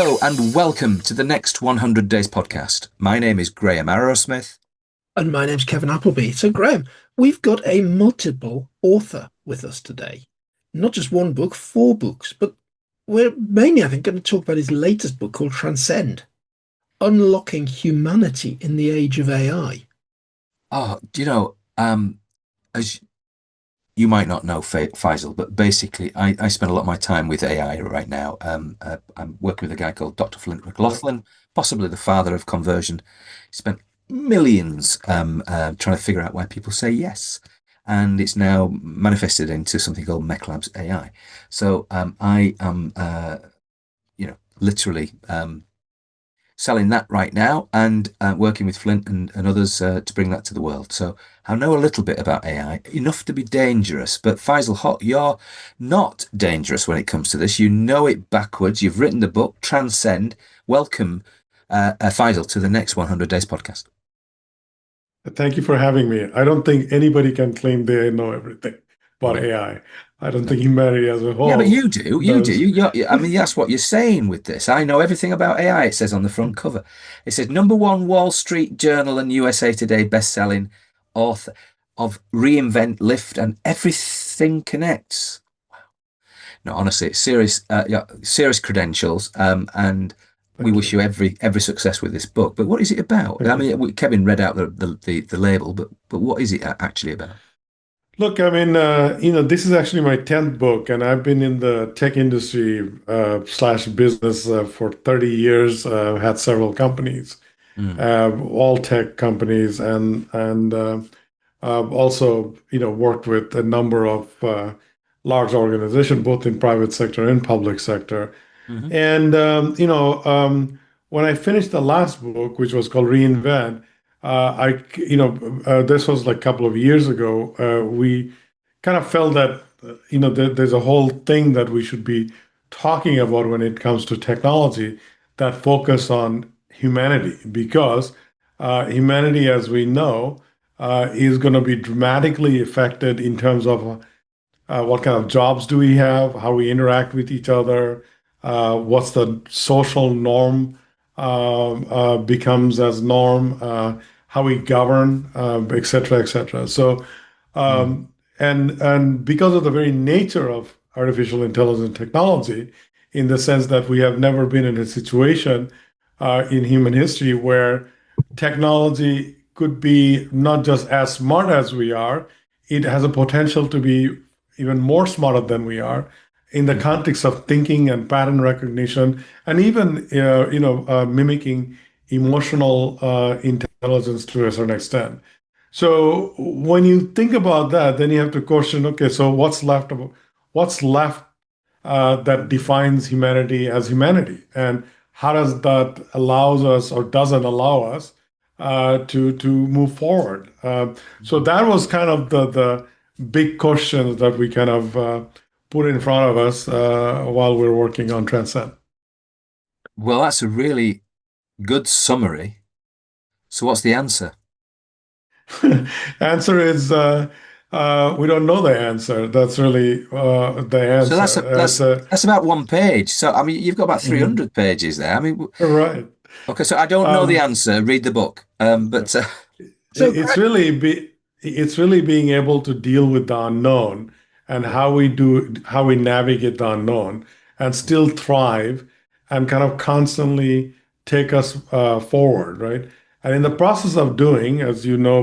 Hello and welcome to the Next 100 Days podcast. My name is Graham Arrowsmith. And my name's Kevin Appleby. So, Graham, we've got a multiple author with us today. Not just one book, four books, but we're mainly, I think, going to talk about his latest book called Transcend, Unlocking Humanity in the Age of AI. Oh, as you might not know, Faisal, but basically I spend a lot of my time with AI right now. I'm working with a guy called Dr. Flint McLaughlin, possibly the father of conversion. He spent millions trying to figure out why people say yes. And it's now manifested into something called MechLabs AI. So I am, literally selling that right now and working with Flint and others to bring that to the world. So I know a little bit about AI, enough to be dangerous. But Faisal Hoque, you're not dangerous when it comes to this. You know it backwards. You've written the book, Transcend. Welcome, Faisal, to the Next 100 Days podcast. Thank you for having me. I don't think anybody can claim they know everything about No, AI. I don't no. think humanity as a Yeah, but whole you do. You do. does. I mean, that's what you're saying with this. I know everything about AI, it says on the front cover. It says number one Wall Street Journal and USA Today best-selling author of Reinvent, Lift, and Everything Connects. No, honestly, it's serious, serious credentials. And we Thank wish you. you every success with this book. But what is it about? Thank I you. mean, Kevin read out the label, but what is it actually about? Look, I mean, this is actually my 10th book, and I've been in the tech industry slash business for 30 years. Had several companies, Mm, all tech companies, and also, worked with a number of large organizations, both in private sector and public sector. hmm And when I finished the last book, which was called Reinvent, this was like a couple of years ago. We kind of felt that there's a whole thing that we should be talking about when it comes to technology that focus on humanity, because humanity, as we know, is going to be dramatically affected in terms of what kind of jobs do we have, how we interact with each other, what's the social norm becomes as norm, how we govern, et cetera, et cetera. So, mm, and because of the very nature of artificial intelligence technology, in the sense that we have never been in a situation in human history where technology could be not just as smart as we are, it has a potential to be even more smarter than we are in the mhm. context of thinking and pattern recognition, and even mimicking emotional intelligence to a certain extent. So when you think about that, then you have to question, okay, so what's left that defines humanity as humanity, and how does that allows us or doesn't allow us to move forward? So that was kind of the big questions that we kind of put in front of us while we're working on Transcend. Well, that's a really good summary. So what's the answer? Answer is we don't know the answer. That's really the So answer. that's about one page. So I mean, you've got about Mhm. 300 pages there. I mean, Right. okay. So I don't know the Um, answer. Read the book. yeah. But So, It's really being able to deal with the unknown and yeah. how we navigate the unknown and still thrive and kind of constantly take us forward, right? And in the process of doing, as you know,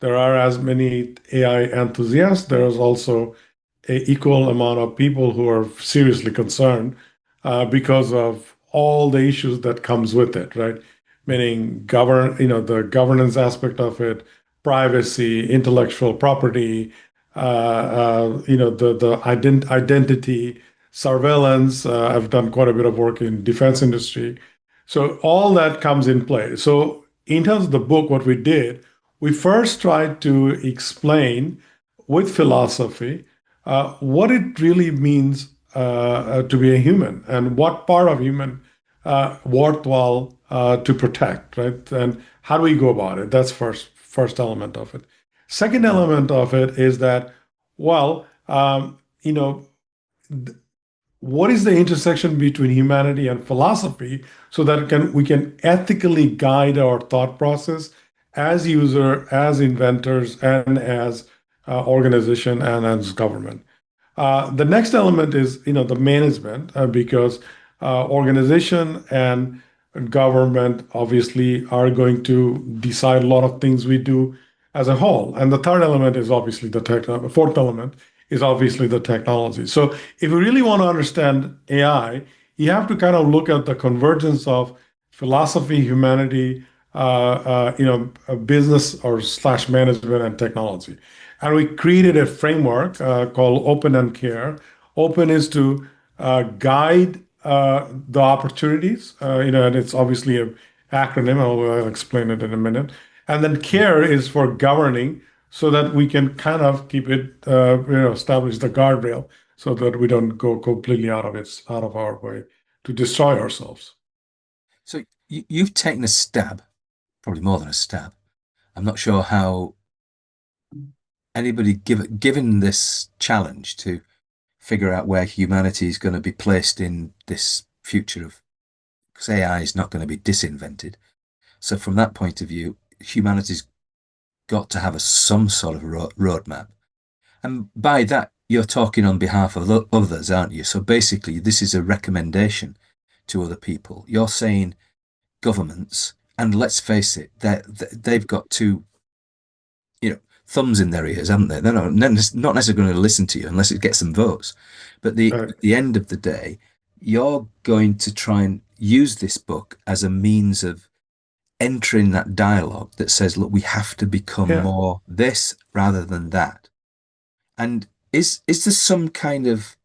there are as many AI enthusiasts. There is also a equal amount of people who are seriously concerned because of all the issues that comes with it, right? Meaning the governance aspect of it, privacy, intellectual property, the identity, surveillance. I've done quite a bit of work in defense industry, so all that comes in play. So in terms of the book, what we did, we first tried to explain with philosophy what it really means to be a human and what part of human worthwhile to protect, right? And how do we go about it? That's first element of it. Second element of it is that, well, what is the intersection between humanity and philosophy so that we can ethically guide our thought process as user, as inventors, and as organization and as government. The next element is, the management, because organization and government obviously are going to decide a lot of things we do as a whole. And the third element is obviously fourth element is obviously the technology. So if you really want to understand AI, you have to kind of look at the convergence of philosophy, humanity, business or slash management and technology. And we created a framework called Open and Care. Open is to guide the opportunities, and it's obviously an acronym. I'll explain it in a minute. And then Care is for governing, so that we can kind of keep it, establish the guardrail, so that we don't go completely out of our way to destroy ourselves. So you've taken a stab, probably more than a stab. I'm not sure how anybody given this challenge to figure out where humanity is going to be placed in this future of, because AI is not going to be disinvented. So from that point of view, humanity's got to have some sort of roadmap. And by that, you're talking on behalf of others, aren't you? So basically, this is a recommendation to other people. You're saying governments, and let's face it, they've got two, thumbs in their ears, haven't they? They're not necessarily going to listen to you unless it gets some votes. But at the end of the day, you're going to try and use this book as a means of entering that dialogue that says, look, we have to become more this rather than that. And is there some kind of,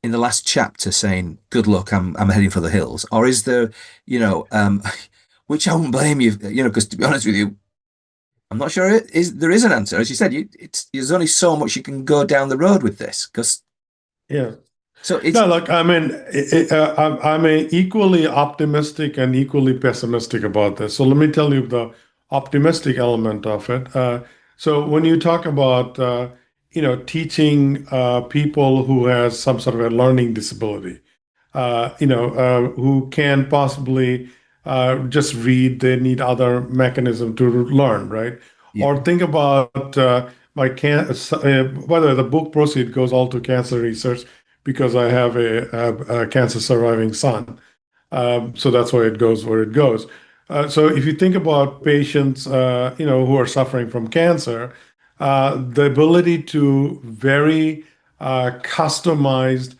in the last chapter, saying, good luck, I'm heading for the hills? Or is there, which I won't blame you, because to be honest with you, I'm not sure there is an answer. As you said, there's only so much you can go down the road with this. So it's no, look, I mean, I'm equally optimistic and equally pessimistic about this. So let me tell you the optimistic element of it. So when you talk about, teaching people who has some sort of a learning disability, who can possibly just read, they need other mechanism to learn, right? yeah, Or think about by the way, the book proceed goes all to cancer research because I have a cancer surviving son. So that's why it goes where it goes. So if you think about patients, who are suffering from cancer, the ability to very customized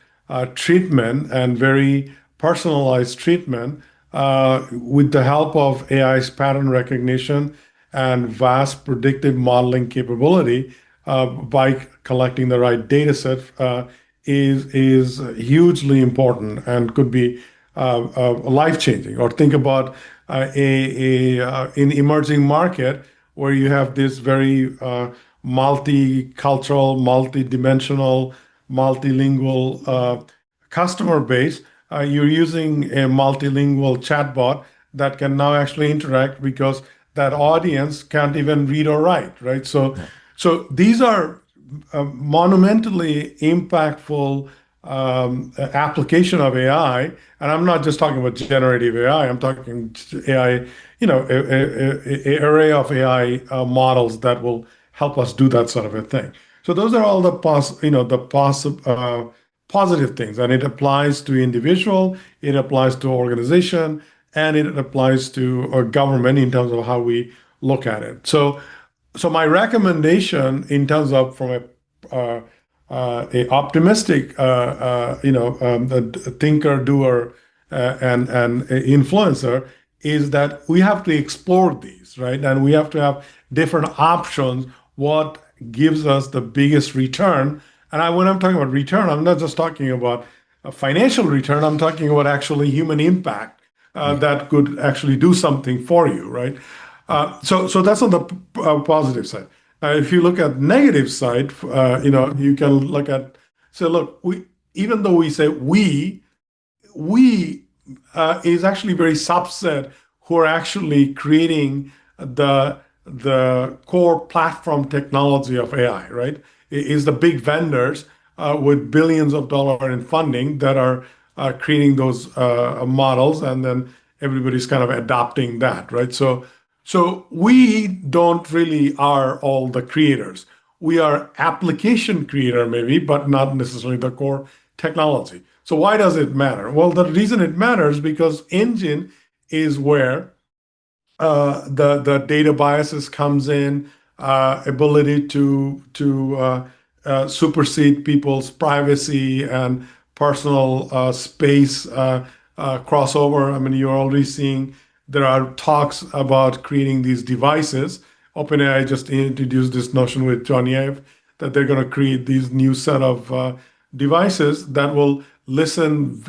treatment and very personalized treatment with the help of AI's pattern recognition and vast predictive modeling capability by collecting the right data set is hugely important and could be life changing. Or think about in emerging market where you have this very multicultural, multidimensional, multilingual customer base. You're using a multilingual chatbot that can now actually interact because that audience can't even read or write, right? So, yeah. so these are monumentally impactful application of AI. And I'm not just talking about generative AI. I'm talking AI, array of AI models that will help us do that sort of a thing. So those are all the positive things, and it applies to individual, it applies to organization, and it applies to a government in terms of how we look at it. So my recommendation in terms of from a optimistic, a thinker, doer, and influencer is that we have to explore these, right? And we have to have different options. What gives us the biggest return? And when I'm talking about return, I'm not just talking about a financial return. I'm talking about actually human impact that could actually do something for you, right? So that's on the positive side. If you look at negative side, you can look at say, look, even though we say we is actually very subset who are actually creating the core platform technology of AI, right? Is the big vendors with billions of dollars in funding that are creating those models, and then everybody's kind of adopting that, right? So we don't really are all the creators. We are application creator maybe, but not necessarily the core technology. So why does it matter? Well, the reason it matters because engine is where the data biases comes in, ability to supersede people's privacy and personal space crossover. I mean, you're already seeing there are talks about creating these devices. OpenAI just introduced this notion with Johnny Ive that they're going to create these new set of devices that will listen.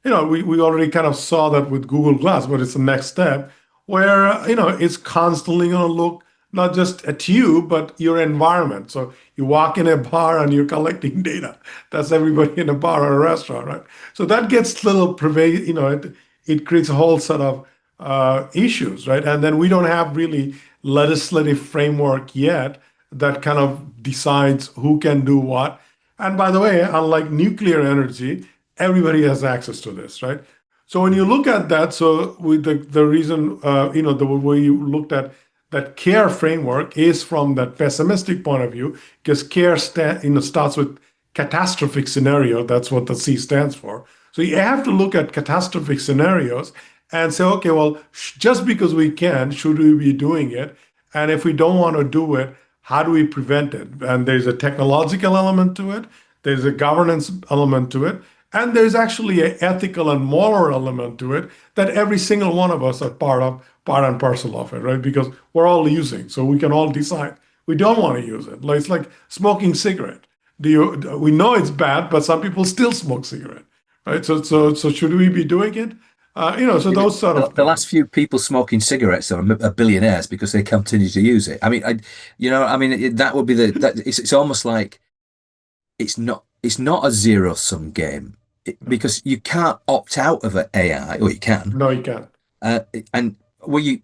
We already kind of saw that with Google Glass, but it's the next step where it's constantly going to look not just at you but your environment. So you walk in a bar and you're collecting data. That's everybody in a bar or a restaurant, right? So that gets little pervade. It creates a whole set of issues, right? And then we don't have really legislative framework yet that kind of decides who can do what. And by the way, unlike nuclear energy, everybody has access to this, right? So when you look at that, so with the reason, the way you looked at that care framework is from that pessimistic point of view, because care starts with catastrophic scenario. That's what the C stands for. So you have to look at catastrophic scenarios and say, okay, well, just because we can, should we be doing it? And if we don't want to do it, how do we prevent it? And there's a technological element to it. There's a governance element to it. And there's actually an ethical and moral element to it that every single one of us are part and parcel of it, right? Because we're all using, so we can all decide we don't want to use it. Like, it's like smoking cigarette. We know it's bad, but some people still smoke cigarette, right? So should we be doing it? So those sort The, of the things. last few people smoking cigarettes are billionaires because they continue to use it. I mean, that would be it's almost like it's not a zero sum game because you can't opt out of an AI, or you can, No, you can't. uh, and well, you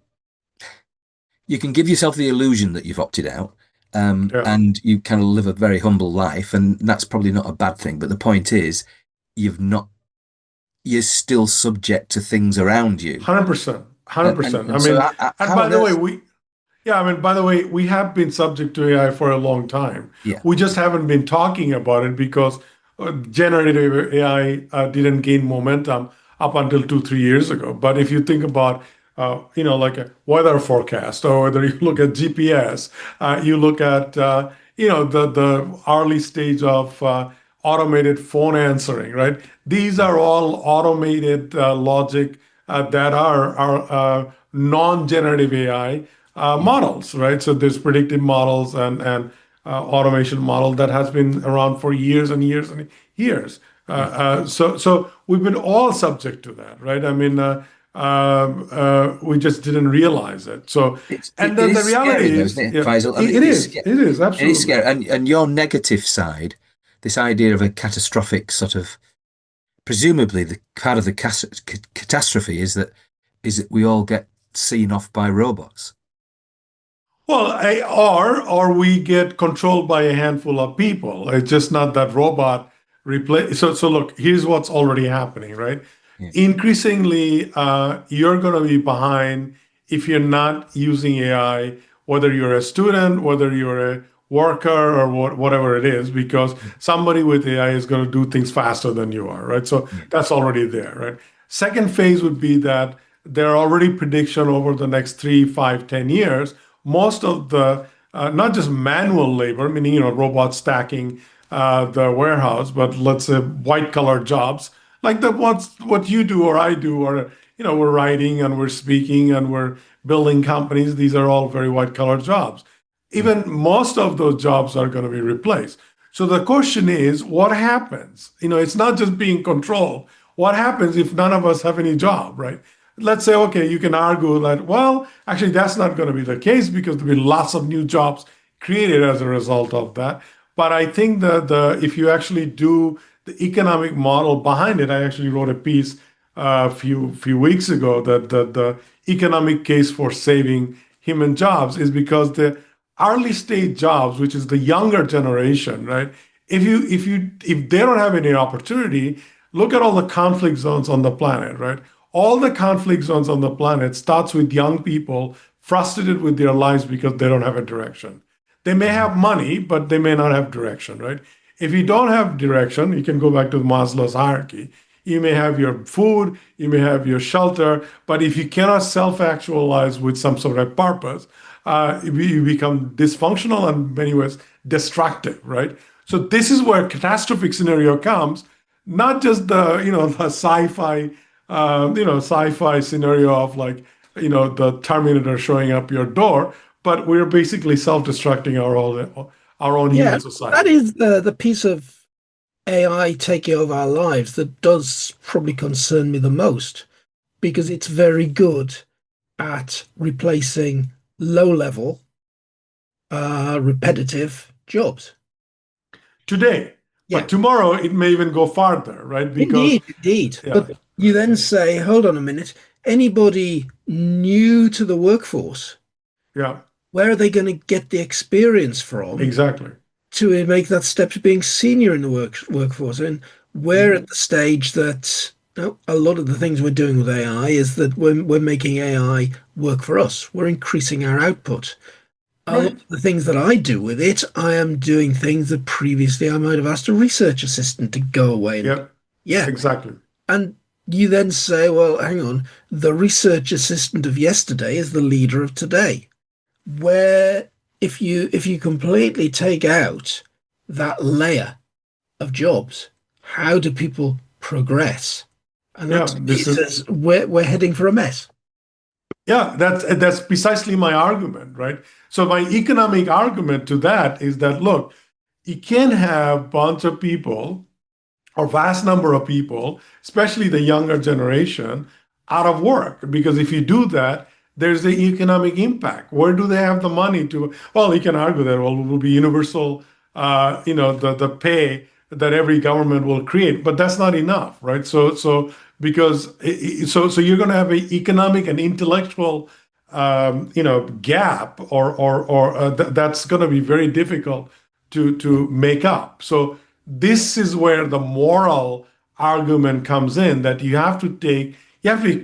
can give yourself the illusion that you've opted out, Yeah, and you kind of live a very humble life, and that's probably not a bad thing. But the point is, you've not you're still subject to things around you, 100%, and and, 100%. I and so mean, and how by on the way, earth? we have been subject to AI for a long time. Yeah, We just haven't been talking about it because generative AI didn't gain momentum up until 2, 3 years ago. But if you think about, like a weather forecast, or whether you look at GPS, you look at, the early stage of automated phone answering, right? These are all automated logic that are non-generative AI yeah, models, right? So there's predictive models and automation model that has been around for years and years and years. yeah. So we've been all subject to that, right? I mean, we just didn't realize it. So, It and then the is reality scary though, is, isn't it, yeah, Faisal? I mean, it is, it is it is absolutely. scary. And your negative side, this idea of a catastrophic sort of, presumably the part of the catastrophe is that we all get seen off by robots. Well, or we get controlled by a handful of people. It's just not that robot replace. So look, here's what's already happening, right? Yeah, Increasingly, you're going to be behind if you're not using AI, whether you're a student, whether you're a worker, or whatever it is, because yeah, somebody with AI is going to do things faster than you are, right? So yeah, that's already there, right? Second phase would be that there are already prediction over the next 3, 5, 10 years. Most of the not just manual labor, meaning robots stacking the warehouse, but let's say white collar jobs like the what you do or I do, or we're writing and we're speaking and we're building companies. These are all very white collar jobs. yeah. Even most of those jobs are going to be replaced. So the question is, what happens? It's not just being controlled. What happens if none of us have any job, right? Let's say, okay, you can argue that, well, actually, that's not going to be the case because there'll be lots of new jobs created as a result of that. But I think that if you actually do the economic model behind it, I actually wrote a piece a few weeks ago that the economic case for saving human jobs is because the early stage jobs, which is the younger generation, right, if they don't have any opportunity, look at all the conflict zones on the planet, right? All the conflict zones on the planet starts with young people frustrated with their lives because they don't have a direction. They may Mhm. have money, but they may not have direction, right? If you don't have direction, you can go back to Maslow's hierarchy. You may have your food, you may have your shelter, but if you cannot self-actualize with some sort of purpose, you become dysfunctional and in many ways destructive, right? So this is where catastrophic scenario comes, not just the the sci-fi scenario of like the Terminator showing up your door, but we're basically self-destructing our own Yeah, human that society. is the piece of AI taking over our lives that does probably concern me the most because it's very good at replacing low level, repetitive jobs. Today. Yeah, But tomorrow it may even go farther, right? Because indeed, indeed. yeah, But you then say, hold on a minute, anybody new to the workforce, yeah, where are they going to get the experience from exactly. to make that step to being senior in the workforce? And we're Mhm. at the stage that a lot of the things we're doing with AI is that we're making AI work for us. We're increasing our output. A lot Right. of the things that I do with it, I am doing things that previously I might have asked a research assistant to go away and do. Yeah, Yeah. exactly. And you then say, well, hang on, the research assistant of yesterday is the leader of today. Where if you completely take out that layer of jobs, how do people progress? And that Yeah, to me this is says we're heading for a mess. yeah, that's precisely my argument, right? So my economic argument to that is that look, you can't have bunch of people or vast number of people, especially the younger generation, out of work. Because if you do that, there's the economic impact. Where do they have the money to? Well, you can argue that well, it will be universal, the pay that every government will create, but that's not enough, right? So because so you're going to have an economic and intellectual gap, or that's going to be very difficult to make up. So this is where the moral argument comes in, that you have to be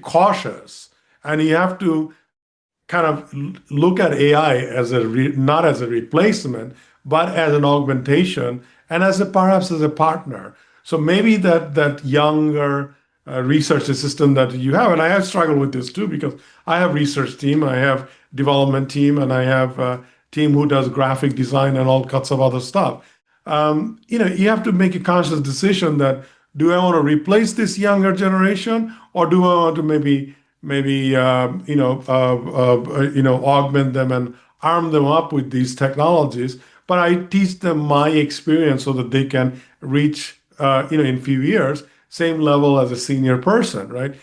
cautious, and you have to kind of look at AI as not as a replacement, but as an augmentation and as perhaps as a partner. So maybe that younger research assistant that you have, and I have struggled with this too because I have research team, I have development team, and I have a team who does graphic design and all kinds of other stuff. You have to make a conscious decision that do I want to replace this younger generation, or do I want to maybe augment them and arm them up with these technologies, but I teach them my experience so that they can reach in a few years same level as a senior person, right?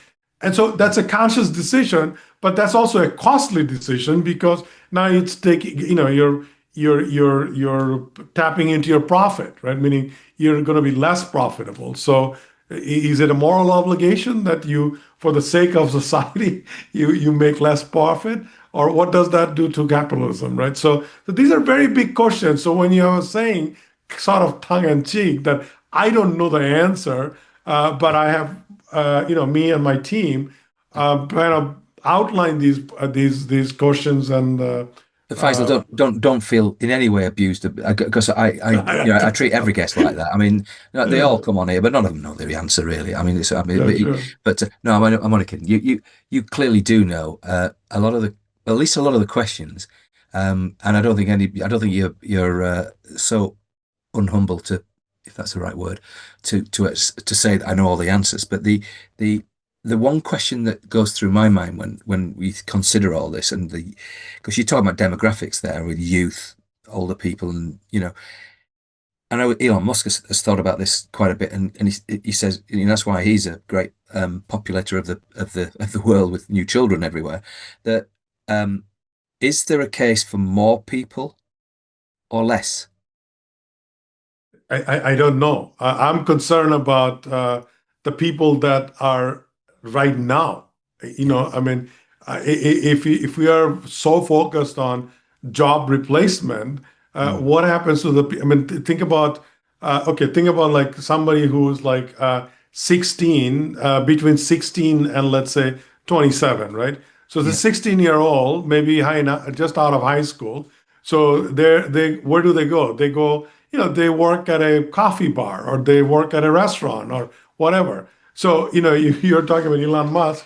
And so that's a conscious decision, but that's also a costly decision because now it's taking, you're tapping into your profit, right? Meaning you're going to be less profitable. So is it a moral obligation that you, for the sake of society, you make less profit? Or what does that do to capitalism, right? So these are very big questions. So when you're saying, sort of tongue in cheek, that I don't know the answer, but I have, me and my team kind of outline these questions and Faisal, uh, don't feel in any way abused because I treat every guest like that. I mean, they yeah, all come on here, but none of them know the answer really. I mean, yeah, sure. no, I'm only kidding. You clearly do know a lot of at least a lot of the questions, and I don't think you're so unhumble to, if that's the right word, to say that I know all the answers. But the the one question that goes through my mind when we consider all this and because you're talking about demographics there with youth, older people, and I know Elon Musk has thought about this quite a bit, and he says that's why he's a great populator of the world with new children everywhere. That um, is there a case for more people or less? I don't know. I'm concerned about the people that are right now. I mean, if we are so focused on job replacement, Mm, what happens to I mean, think about okay, think about like somebody who's like 16, between 16 and let's say 27, right? So the Yeah. 16-year-old, maybe just out of high school. So where do they go? They go, they work at a coffee bar or they work at a restaurant or whatever. So, you're talking about Elon Musk.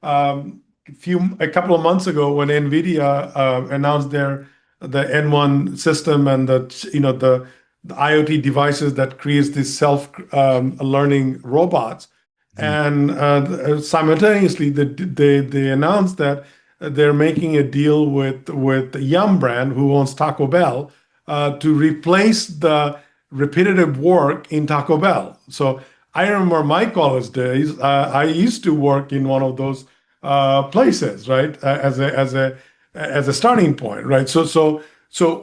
A couple of months ago when Nvidia announced the N1 system and the IoT devices that creates these self learning robots, Mm. and simultaneously they announced that they're making a deal with Yum brand who owns Taco Bell to replace the repetitive work in Taco Bell. So I remember my college days. I used to work in one of those places, right? As a starting point, right? So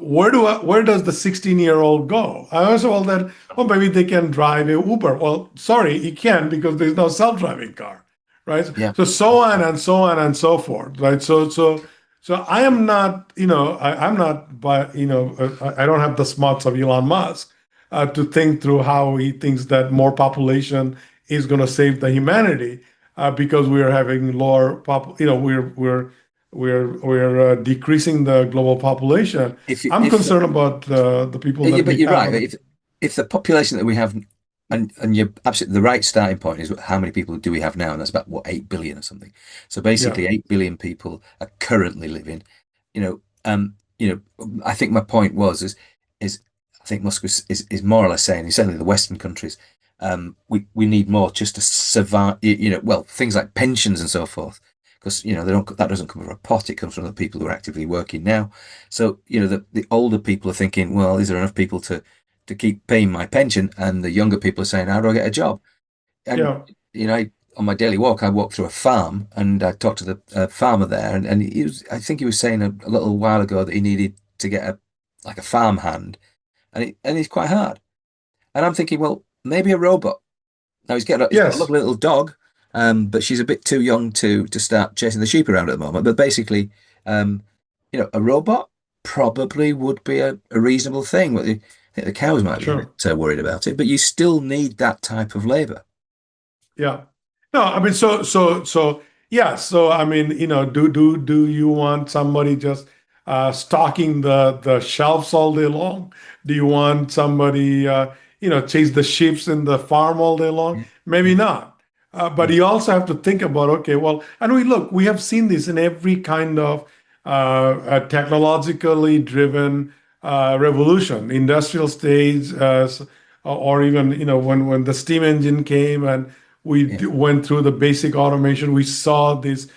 where does the 16-year-old go? I also well that maybe they can drive a Uber. Well, sorry, you can't because there's no self-driving car, right? Yeah. So on and so on and so forth, right? So I am not, I'm not, but I don't have the smarts of Elon Musk to think through how he thinks that more population is going to save the humanity because we are having lower we're decreasing the global population. If you I'm if concerned about the people Yeah, that but we you're have right. on the. If the population that we have, and you're absolutely the right starting point is how many people do we have now, and that's about what 8 billion or something. So Yeah. basically, 8 billion people are currently living. I think my point is I think Musk is more or less saying, certainly the Western countries, we need more just to survive. Well, things like pensions and so forth, because they don't that doesn't come from a pot; it comes from the people who are actively working now. So, the older people are thinking, well, is there enough people to keep paying my pension? And the younger people are saying, how do I get a job? And, Yeah. on my daily walk, I walked through a farm and I talked to the farmer there. And I think he was saying a little while ago that he needed to get like a farm hand. And it's quite hard. And I'm thinking, well, maybe a robot. Now he's got a Yes. lovely little dog, but she's a bit too young to start chasing the sheep around at the moment. But basically, um, a robot probably would be a reasonable thing. Well, I think the cows might be a bit Sure. worried about it, but you still need that type of labor. Yeah. No, I mean, yeah. So, I mean, do you want somebody just stocking the shelves all day long? Do you want somebody, chase the sheep in the farm all day long? Yeah, Maybe yeah, not. But yeah, you also have to think about, okay, well, and we have seen this in every kind of technologically driven revolution, industrial stage, or even, when the steam engine came and yeah, went through the basic automation. We saw these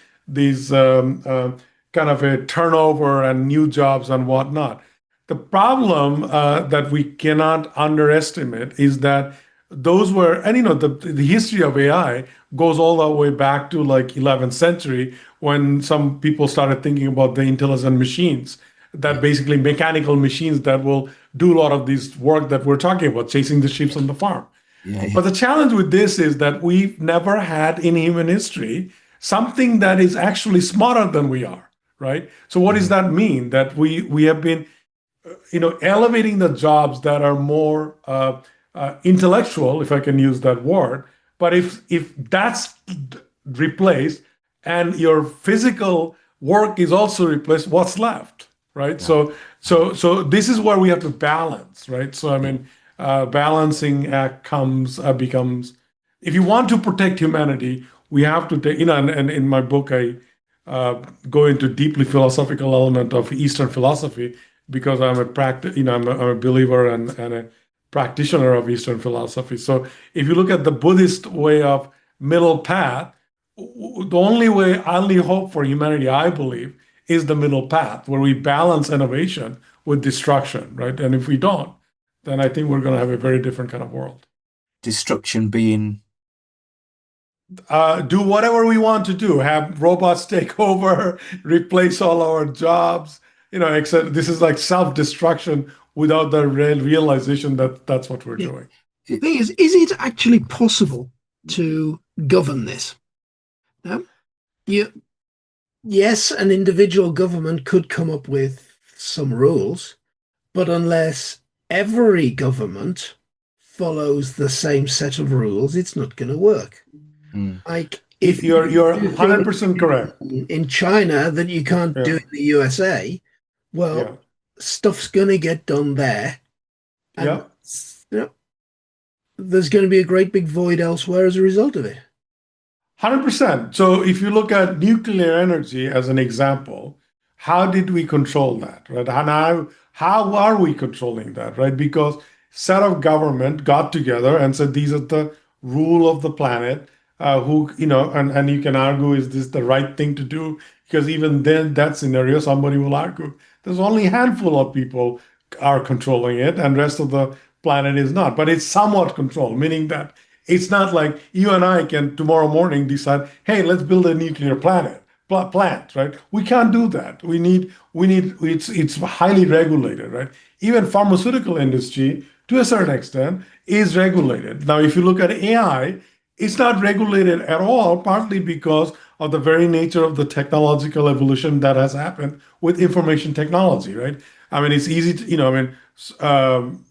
kind of a turnover and new jobs and whatnot. The problem that we cannot underestimate is that those were, and the history of AI goes all the way back to like 11th century when some people started thinking about the intelligent machines, that yeah, basically mechanical machines that will do a lot of this work that we're talking about, chasing the sheep on the farm. yeah, yeah, But the challenge with this is that we've never had in human history something that is actually smarter than we are, right? So what does yeah, that mean? That we have been, elevating the jobs that are more intellectual, if I can use that word. But if that's replaced and your physical work is also replaced, what's left, right? right, So this is where we have to balance, right? So I yeah. mean, balancing act becomes, if you want to protect humanity, we have to take, and in my book I go into deeply philosophical element of Eastern philosophy because I'm a believer and a practitioner of Eastern philosophy. So if you look at the Buddhist way of middle path, the only hope for humanity, I believe, is the middle path where we balance innovation with destruction, right? And if we don't, then I think we're going to have a very different kind of world. Destruction being, Do whatever we want to do, have robots take over, replace all our jobs, except this is like self-destruction without the realization that that's what we're Yeah. doing. it, Thing is it actually possible to govern this? No? You, yes, an individual government could come up with some rules, but unless every government follows the same set of rules, it's not going to work. Mm. Like if you You're do things 100% correct. in China that you can't do Yeah, in the USA, well, yeah, stuff's going to get done there, and yeah. you know, there's going to be a great big void elsewhere as a result of it. 100%. So if you look at nuclear energy as an example, how did we control that, right? And how are we controlling that, right? Because set of government got together and said these are the rule of the planet. Who and you can argue, is this the right thing to do? Because even then, that scenario, somebody will argue there's only a handful of people are controlling it, and rest of the planet is not. But it's somewhat controlled, meaning that it's not like you and I can tomorrow morning decide, hey, let's build a nuclear plant, right? We can't do that. It's highly regulated, right? Even pharmaceutical industry, to a certain extent, is regulated. Now, if you look at AI, it's not regulated at all, partly because of the very nature of the technological evolution that has happened with information technology, right? I mean, it's easy to,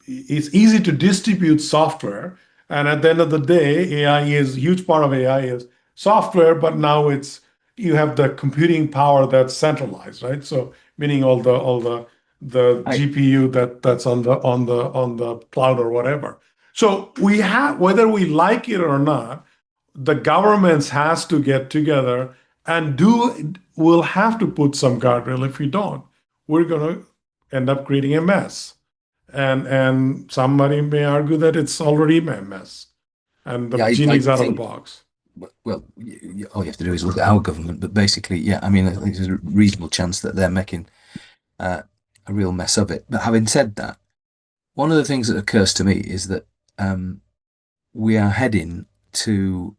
it's easy to distribute software. And at the end of the day, a huge part of AI is software, but now you have the computing power that's centralized, right? So meaning all the I GPU that's on the cloud or whatever. So we have, whether we like it or not, the governments has to get together and we'll have to put some guardrail. If we don't, we're going to end up creating a mess. And somebody may argue that it's already a mess and the yeah, I genie's out of the think box. well, all you have to do is look at our government. But basically, yeah, I mean, there's a reasonable chance that they're making uh, a real mess of it. But having said that, one of the things that occurs to me is that um, we are heading to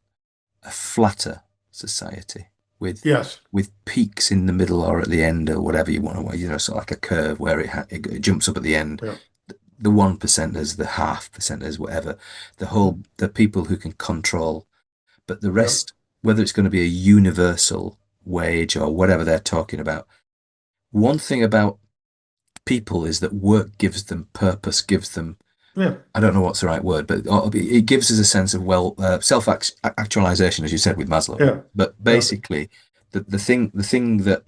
a flatter society with Yes. peaks in the middle or at the end or whatever you want to, sort of like a curve where it jumps up at the end. Yeah. The 1%ers, the half percenters, whatever, the people who can control, but the Yeah. rest, whether it's going to be a universal wage or whatever they're talking about. One thing about people is that work gives them purpose, gives them, Yeah. I don't know what's the right word, but it gives us a sense of, self-actualization, as you said with Maslow. Yeah. But Yeah. basically, the thing that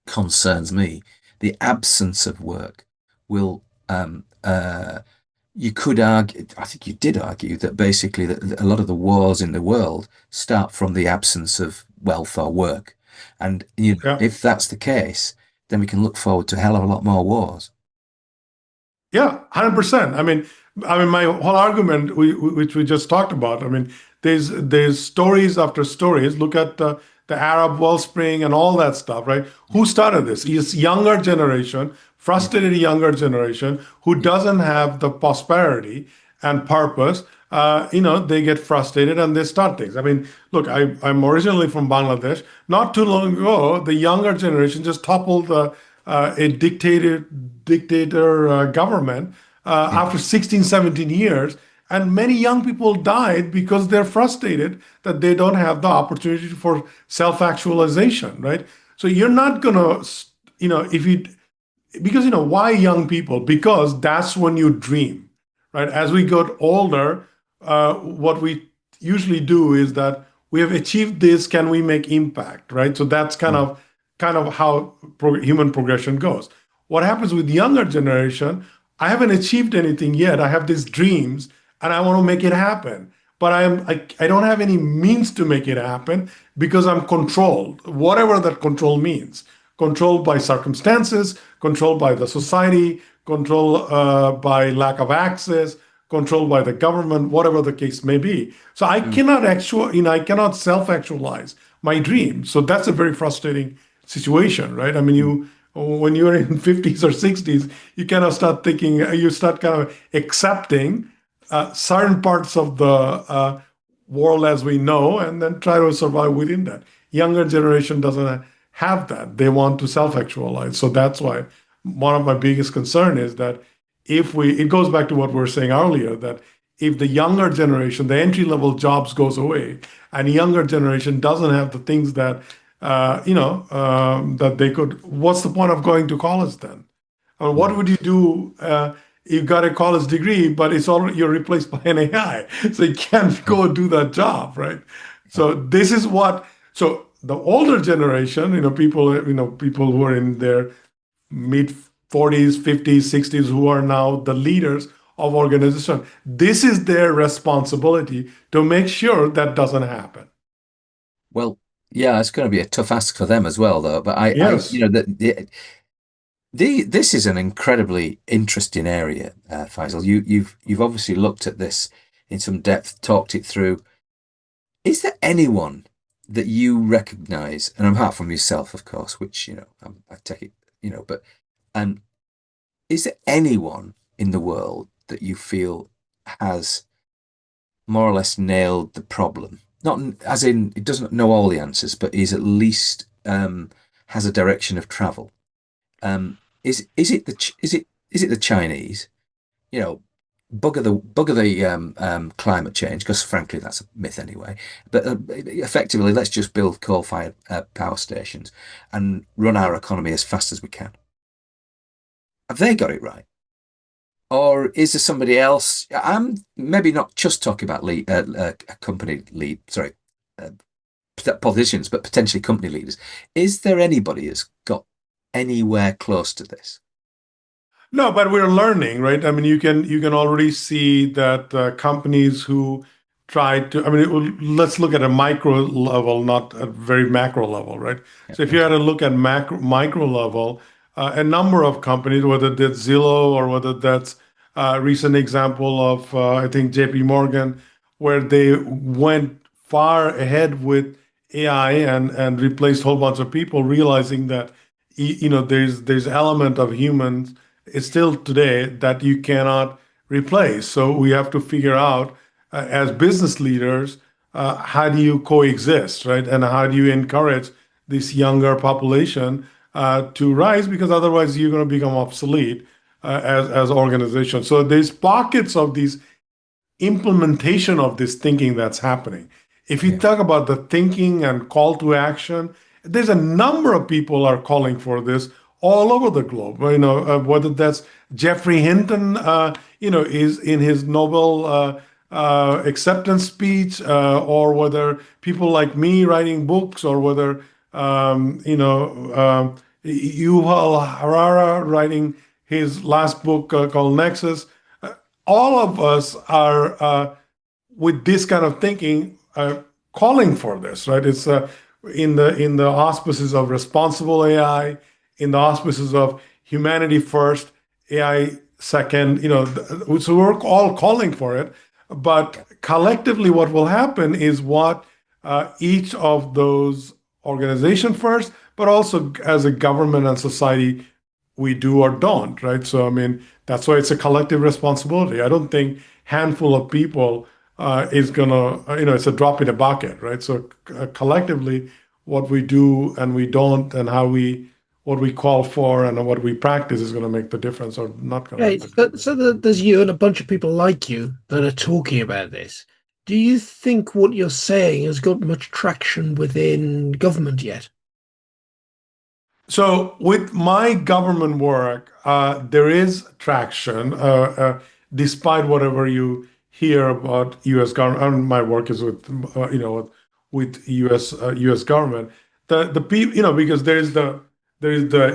concerns me, the absence of work will, you could argue, I think you did argue that basically that a lot of the wars in the world start from the absence of wealth or work. And Yeah. if that's the case, then we can look forward to a hell of a lot more wars. Yeah, 100%. I mean, my whole argument, which we just talked about. I mean, there's stories after stories. Look at the Arab Wellspring and all that stuff, right? Who started this? It's younger generation, Yeah, frustrated younger generation who yeah, doesn't have the prosperity and purpose. They get frustrated and they start things. I mean, look, I'm originally from Bangladesh. Not too long ago, the younger generation just toppled a dictator government yeah, after 16, 17 years. And many young people died because they're frustrated that they don't have the opportunity for self-actualization, right? So you're not gonna, if you because why young people? Because that's when you dream, right? As we get older, what we usually do is that we have achieved this, can we make impact, right? So that's kind mm, of how human progression goes. What happens with younger generation? I haven't achieved anything yet. I have these dreams and I want to make it happen, but I don't have any means to make it happen because I'm controlled, whatever that control means. Controlled by circumstances, controlled by the society, controlled by lack of access, controlled by the government, whatever the case may be. So mm, I cannot self-actualize my dream. So that's a very frustrating situation, right? I mean, mm, when you're in 50s or 60s, you kind of start thinking, you start kind of accepting certain parts of the world as we know, and then try to survive within that. Younger generation doesn't have that. They want to self-actualize. So that's why one of my biggest concern is that it goes back to what we were saying earlier, that if the younger generation, the entry level jobs goes away, and younger generation doesn't have the things that, that they could, what's the point of going to college then? What would you do you got a college degree, but it's already you're replaced by an AI, so you can't go do that job, right? Yeah. So this is what. So the older generation, people who are in their mid 40s, 50s, 60s, who are now the leaders of organization. This is their responsibility to make sure that doesn't happen. Well, yeah, it's going to be a tough ask for them as well, though. But Yes. this is an incredibly interesting area, Faisal. You've obviously looked at this in some depth, talked it through. Is there anyone that you recognize, and apart from yourself, of course, which I take it, but and is there anyone in the world that you feel has more or less nailed the problem? Not as in it doesn't know all the answers, but is at least has a direction of travel. Is it is it the Chinese? You know, bugger the climate change because frankly that's a myth anyway. But effectively, let's just build coal-fired power stations and run our economy as fast as we can. Have they got it right? Or is there somebody else? I'm maybe not just talking about company lead, sorry, uh, politicians, but potentially company leaders. Is there anybody that's got anywhere close to this? No, but we're learning, right? I mean, you can already see that companies who try to, I mean, let's look at a micro level, not a very macro level, right? Yeah, So if you had to look at micro level, a number of companies, whether that's Zillow or whether that's a recent example of, I think, JP Morgan, where they went far ahead with AI and replaced a whole bunch of people, realizing that, there's element of humans is still today that you cannot replace. So we have to figure out as business leaders, how do you coexist, right? And how do you encourage this younger population to rise? Because otherwise you're going to become obsolete as organizations. So there's pockets of these implementation of this thinking that's happening. If you yeah, talk about the thinking and call to action, there's a number of people are calling for this all over the globe. Whether that's Jeffrey Hinton, is in his Nobel acceptance speech, or whether people like me writing books, or whether Yuval Harari writing his last book called Nexus. All of us are with this kind of thinking calling for this, right? It's in the auspices of responsible AI, in the auspices of humanity first, AI second. So we're all calling for it, but collectively, what will happen is what each of those organization first, but also as a government and society we do or don't, right? So I mean, that's why it's a collective responsibility. I don't think handful of people is gonna, it's a drop in a bucket, right? So collectively, what we do and we don't, and what we call for and what we practice is going to make the difference, or not going to Okay, make the difference. so there's you and a bunch of people like you that are talking about this. Do you think what you're saying has got much traction within government yet? So with my government work, there is traction, despite whatever you hear about U.S. government. And my work is with U.S. government. The people, because there is the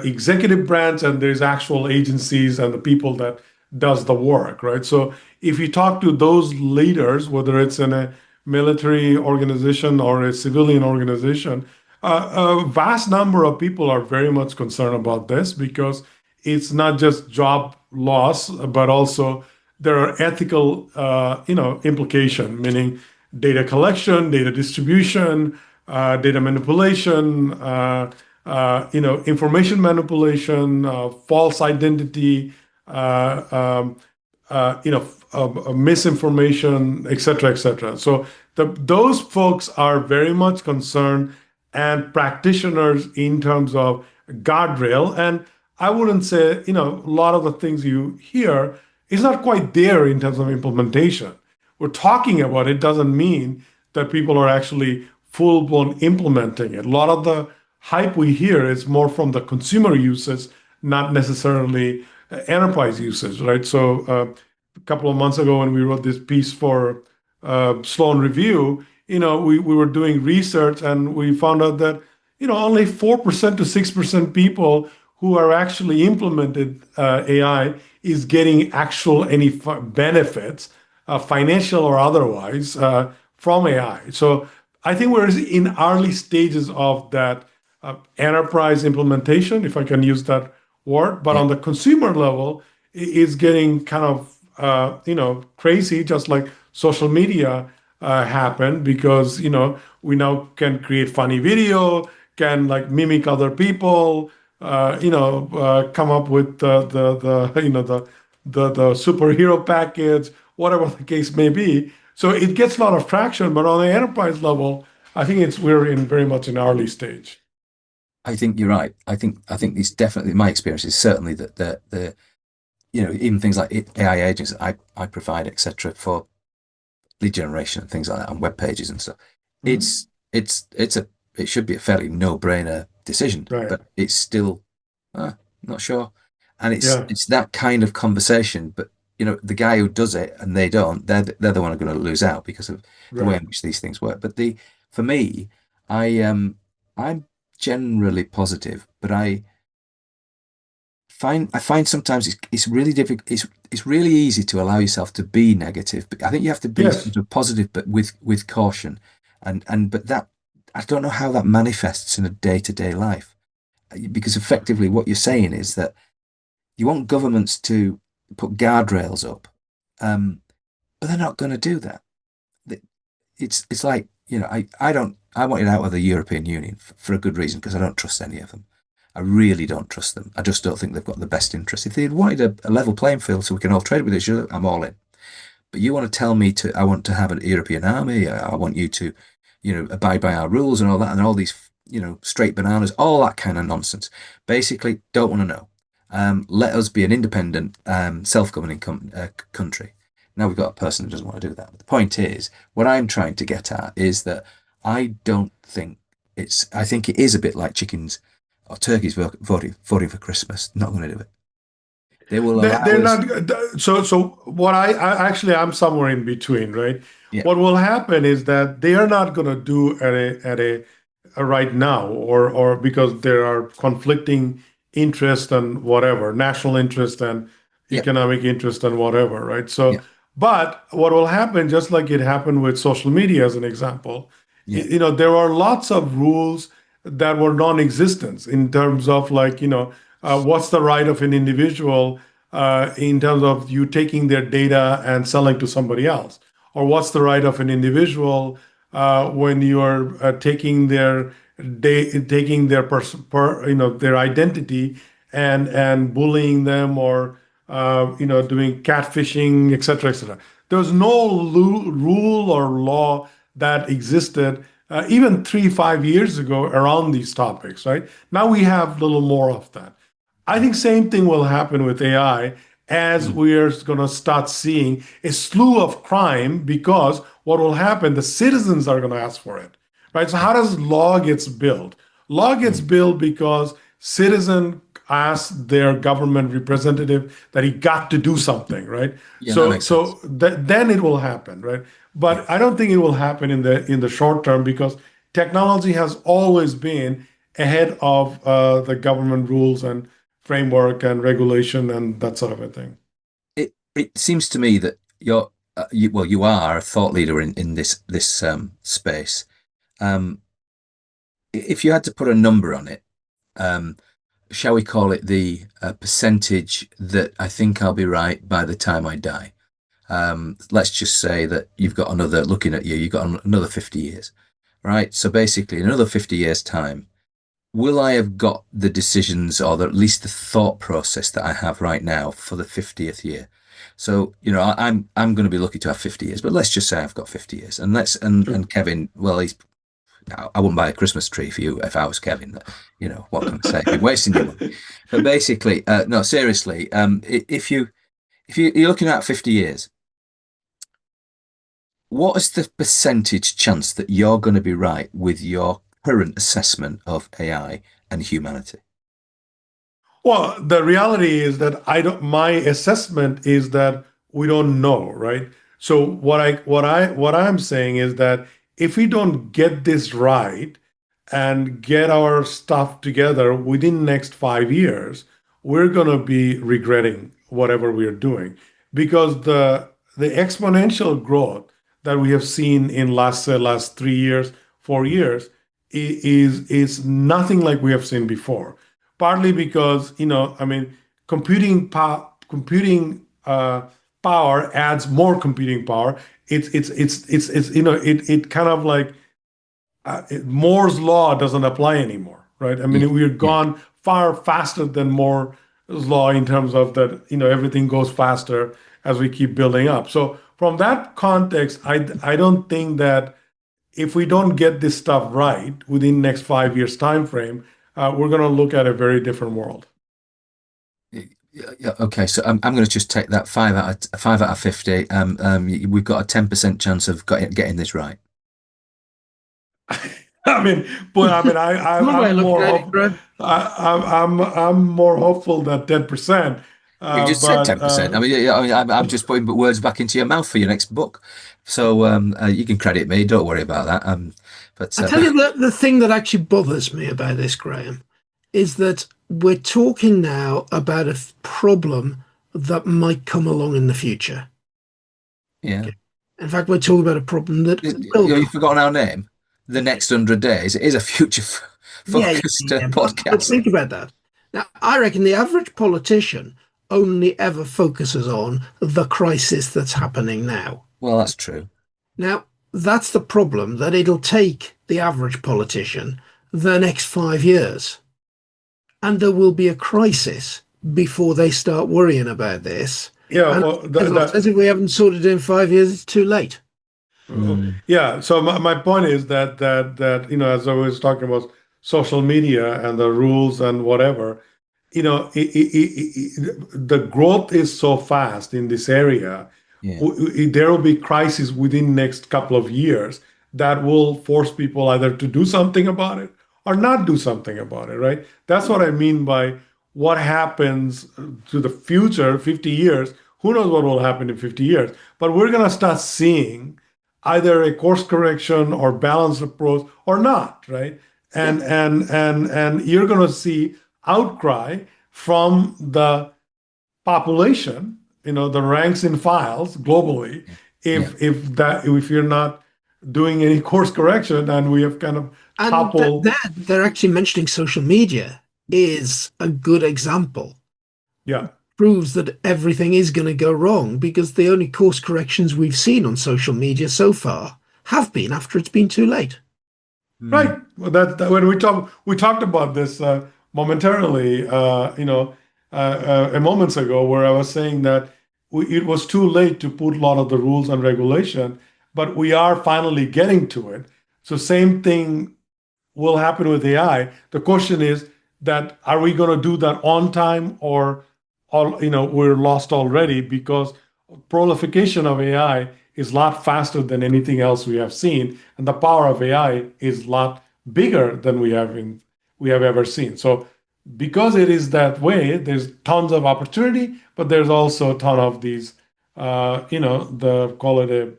executive branch and there's actual agencies and the people that does the work, right? So if you talk to those leaders, whether it's in a military organization or a civilian organization, a vast number of people are very much concerned about this because it's not just job loss, but also there are ethical, implication, meaning data collection, data distribution, data manipulation, information manipulation, false identity, misinformation, etc., etc. So those folks are very much concerned and practitioners in terms of guardrail. And I wouldn't say, a lot of the things you hear is not quite there in terms of implementation. We're talking about it doesn't mean that people are actually full blown implementing it. A lot of the hype we hear is more from the consumer uses, not necessarily enterprise usage, right? So a couple of months ago when we wrote this piece for Sloan Review, we were doing research and we found out that, only 4% to 6% people who are actually implemented AI is getting actual any benefits, financial or otherwise, from AI. So I think we're in early stages of that enterprise implementation, if I can use that word. But Yeah. on the consumer level, it's getting kind of crazy, just like social media happened, because we now can create funny video, can like mimic other people, come up with the the superhero package, whatever the case may be. So it gets a lot of traction, but on the enterprise level, I think we're in very much an early stage. I think you're right. I think it's definitely my experience is certainly that the even things like AI agents that I provide, etc., for lead generation and things like that on web pages and stuff. Mhm. It should be a fairly no-brainer decision, Right. but it's still not sure. And it's Yeah. it's that kind of conversation, but the guy who does it and they don't, they're the one who are going to lose out because of the way Right. in which these things work. But for me, I'm generally positive, but I find sometimes it's really difficult. It's really easy to allow yourself to be negative, but I think you have to be Yes. sort of positive, but with caution. But that I don't know how that manifests in a day-to-day life, because effectively what you're saying is that you want governments to put guardrails up, um, but they're not going to do that. It's like I wanted out of the European Union for a good reason because I don't trust any of them. I really don't trust them. I just don't think they've got the best interest. If they'd wanted a level playing field so we can all trade with each other, I'm all in. But you want to tell me I want to have an European army. I want you to, abide by our rules and all that, and all these, straight bananas, all that kind of nonsense. Basically, don't want to know. Let us be an independent, self-governing country. Now we've got a person who doesn't want to do that. But the point is, what I'm trying to get at is that I don't think I think it is a bit like chickens or turkeys voting for Christmas. Not going to do it. They will allow They're us. not. So what I actually, I'm somewhere in between, right? Yeah, What will happen is that they are not going to do at a right now, or because there are conflicting interest and whatever, national interest and yeah, economic interest and whatever, right? yeah, So, but what will happen, just like it happened with social media as an example, yeah, there are lots of rules that were non-existent in terms of, like, what's the right of an individual in terms of you taking their data and selling to somebody else, or what's the right of an individual when you are taking their their identity and bullying them, or doing catfishing, etc., etc. There's no rule or law that existed even 3, 5 years ago around these topics, right? Now we have a little more of that. I think same thing will happen with AI, as mm, we're going to start seeing a slew of crime, because what will happen, the citizens are going to ask for it, right? So how does law gets built? Law gets mm. built because citizen asked their government representative that he got to do something, right? Yeah, that So makes sense. then it will happen, right? Yeah. But I don't think it will happen in the short term, because technology has always been ahead of the government rules and framework and regulation and that sort of a thing. It seems to me that you are a thought leader in this space. Um, if you had to put a number on it, um, shall we call it the percentage that I think I'll be right by the time I die? Let's just say that looking at you, you've got another 50 years, right? So basically, in another 50 years' time, will I have got the decisions or at least the thought process that I have right now for the 50th year? So, I'm going to be lucky to have 50 years, but let's just say I've got 50 years. And Sure. Kevin, well, I wouldn't buy a Christmas tree for you if I was Kevin. What can I say? You're wasting your money. But basically, no, seriously, if you're looking at 50 years, what is the percentage chance that you're going to be right with your current assessment of AI and humanity? Well, the reality is that my assessment is that we don't know, right? So what I'm saying is that if we don't get this right and get our stuff together within next 5 years, we're gonna be regretting whatever we are doing because the exponential growth that we have seen in last 3 years, 4 years is nothing like we have seen before. Partly because I mean, computing power adds more computing power. It's it kind of like Moore's law doesn't apply anymore, right? I Yeah, mean, we've yeah. gone far faster than Moore's law in terms of that, everything goes faster as we keep building up. So from that context, I don't think that if we don't get this stuff right within next 5 years time frame, we're going to look at a very different world. Yeah, okay, so I'm going to just take that 5 out of 50. We've got a 10% chance of getting this right. I mean, but I mean, One way of I'm looking more at it, hope, Graham. I'm more hopeful than 10%. You just said But 10%. I mean, yeah, I mean, I'm just putting words back into your mouth for your next book. So you can credit me. Don't worry about that. But I tell you, the thing that actually bothers me about this, Graham, is that we're talking now about a problem that might come along in the future. yeah, In fact, we're talking about a problem that will you've come. forgotten our name. The next 100 days. It is a future Yeah, yeah, focused yeah. But podcast. think about that. Now, I reckon the average politician only ever focuses on the crisis that's happening now. Well, that's true. Now, that's the problem, that it'll take the average politician the next 5 years, and there will be a crisis before they start worrying about this. yeah, And well, as I says, if we haven't sorted it in 5 years, it's too late. Mm, yeah. So my point is that as I was talking about social media and the rules and whatever, the growth is so fast in this area. yeah, There will be crises within next couple of years that will force people either to do something about it or not do something about it, right? That's what I mean by what happens to the future 50 years. Who knows what will happen in 50 years? But we're going to start seeing either a course correction or balanced approach or not, right? yeah, And you're going to see outcry from the population, the ranks and files globally, yeah, yeah. if you're not doing any course correction, and we have kind of And toppled. they're actually mentioning social media is a good example. Yeah. Proves that everything is going to go wrong because the only course corrections we've seen on social media so far have been after it's been too late. Mm, Right. Well, that when we talked about this momentarily, a moments ago, where I was saying that it was too late to put a lot of the rules and regulation, but we are finally getting to it. So same thing will happen with AI. The question is that are we going to do that on time, or all we're lost already because proliferation of AI is a lot faster than anything else we have seen, and the power of AI is a lot bigger than we have ever seen. So because it is that way, there's tons of opportunity, but there's also a ton of these, the call it a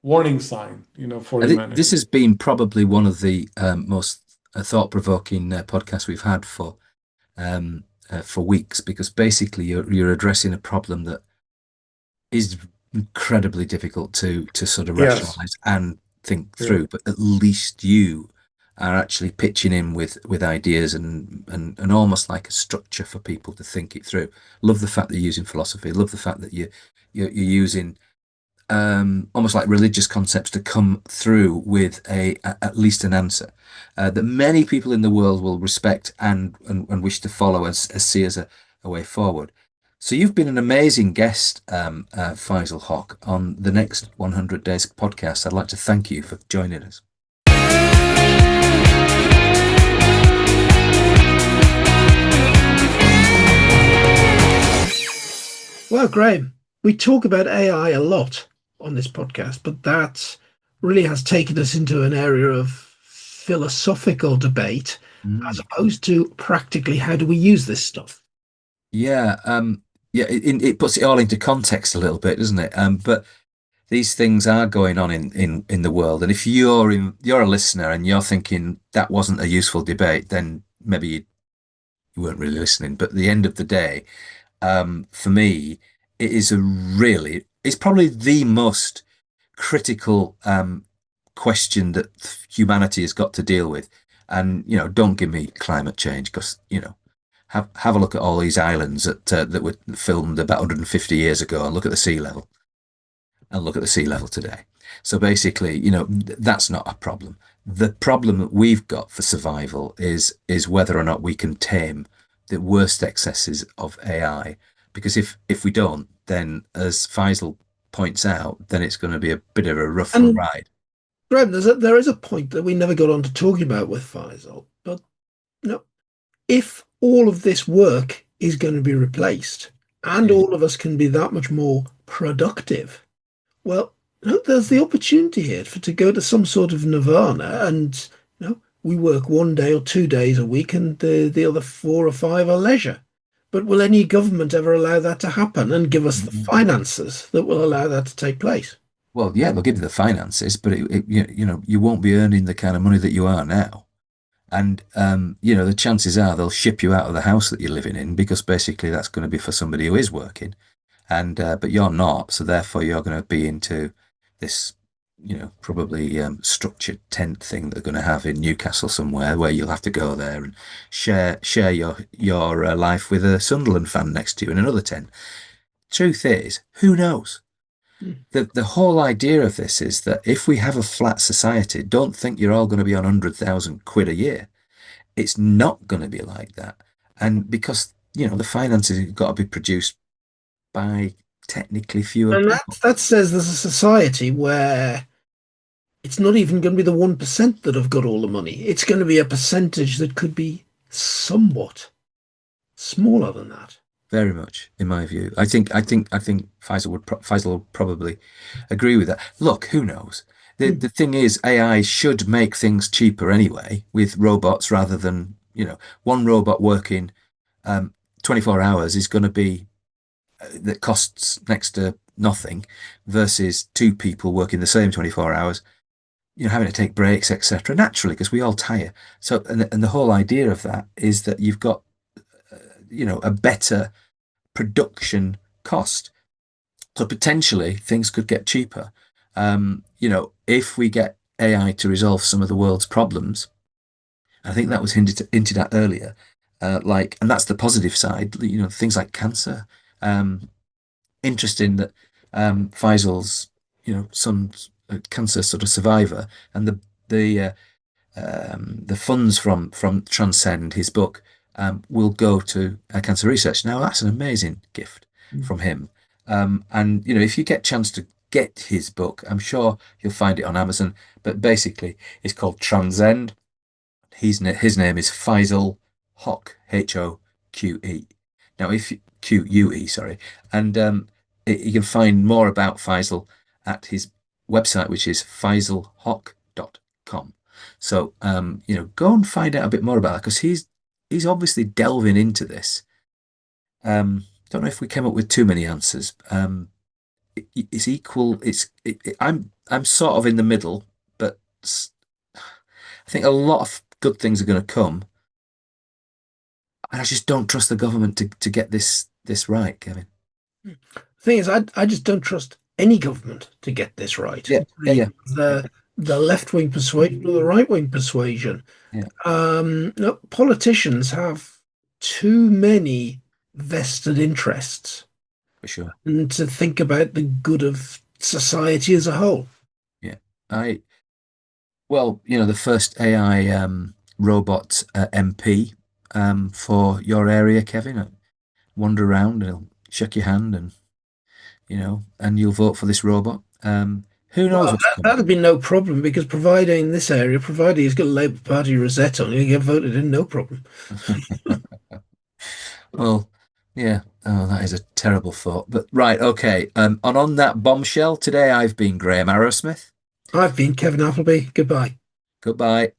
warning sign, for This humanity. has been probably one of the most thought-provoking podcasts we've had for weeks, because basically you're addressing a problem that is incredibly difficult to sort of Yes. rationalize and think Yeah. through, but at least you are actually pitching in with ideas and almost like a structure for people to think it through. Love the fact that you're using philosophy. Love the fact that you're using almost like religious concepts to come through with at least an answer that many people in the world will respect and wish to follow as see as a way forward. So you've been an amazing guest, Faisal Hoque, on the next 100 Days podcast. I'd like to thank you for joining us. Well, Graham, we talk about AI a lot on this podcast, but that really has taken us into an area of philosophical debate as Mm. opposed to practically how do we use this stuff. Yeah, yeah, it puts it all into context a little bit, doesn't it? But these things are going on in the world, and if you're a listener and you're thinking that wasn't a useful debate, then maybe you weren't really listening. But at the end of the day, for me, it's probably the most critical question that humanity has got to deal with. And don't give me climate change because have a look at all these islands that were filmed about 150 years ago, and look at the sea level, and look at the sea level today. So basically, that's not a problem. The problem that we've got for survival is whether or not we can tame the worst excesses of AI. Because if we don't, then as Faisal points out, then it's going to be a bit of a rough And ride. Graham, there is a point that we never got on to talking about with Faisal, but you know, if all of this work is going to be replaced and Yeah. all of us can be that much more productive, well, there's the opportunity here for to go to some sort of nirvana and we work 1 day or 2 days a week and the other 4 or 5 are leisure. But will any government ever allow that to happen and give us the Mhm. finances that will allow that to take place? Well, yeah, they'll give you the finances, but you won't be earning the kind of money that you are now. And the chances are they'll ship you out of the house that you're living in because basically that's going to be for somebody who is working, and but you're not, so therefore you're going to be into this, probably structured tent thing that they're going to have in Newcastle somewhere, where you'll have to go there and share your life with a Sunderland fan next to you in another tent. Truth is, who knows? Hmm. The whole idea of this is that if we have a flat society, don't think you're all going to be on 100,000 quid a year. It's not going to be like that. And because, the finances have got to be produced by technically fewer And people. that says there's a society where it's not even going to be the 1% that have got all the money. It's going to be a percentage that could be somewhat smaller than that. Very much, in my view. I think Faisal would probably agree with that. Look, who knows? The Hmm. the thing is, AI should make things cheaper anyway, with robots rather than, one robot working 24 hours is going to be that costs next to nothing versus two people working the same 24 hours, having to take breaks, etc. Naturally, because we all tire. So, and the whole idea of that is that you've got, a better production cost. So potentially things could get cheaper. If we get AI to resolve some of the world's problems, I think that was hinted at earlier. And that's the positive side. Things like cancer. Um, Interesting that Faisal's, son's a cancer sort of survivor, and the funds from Transcend, his book, will go to cancer research. Now that's an amazing gift from him. And if you get a chance to get his book, I'm sure you'll find it on Amazon. But basically, it's called Transcend. His name is Faisal Hoque, Hoque. Now, if QUE, sorry, and you can find more about Faisal at his website, which is faisalhoque.com. So, go and find out a bit more about that because he's obviously delving into this. Don't know if we came up with too many answers. It's equal. I'm sort of in the middle, but I think a lot of good things are going to come, and I just don't trust the government to get this right, Kevin. The thing is, I just don't trust any government to get this right. Yeah, yeah, yeah, The left wing persuasion or the right wing persuasion. yeah, No, politicians have too many vested interests for sure. and to think about the good of society as a whole. Yeah, well, the first AI robot MP for your area, Kevin. Wander around and he'll shake your hand, and and you'll vote for this robot. Who knows Well, what's coming? that'd be no problem because providing in this area, providing he's got a Labour Party rosette on, he'll get voted in, no problem. Well, yeah. Oh, that is a terrible thought. But right, okay. And on that bombshell, today I've been Graham Arrowsmith. I've been Kevin Appleby. Goodbye. Goodbye.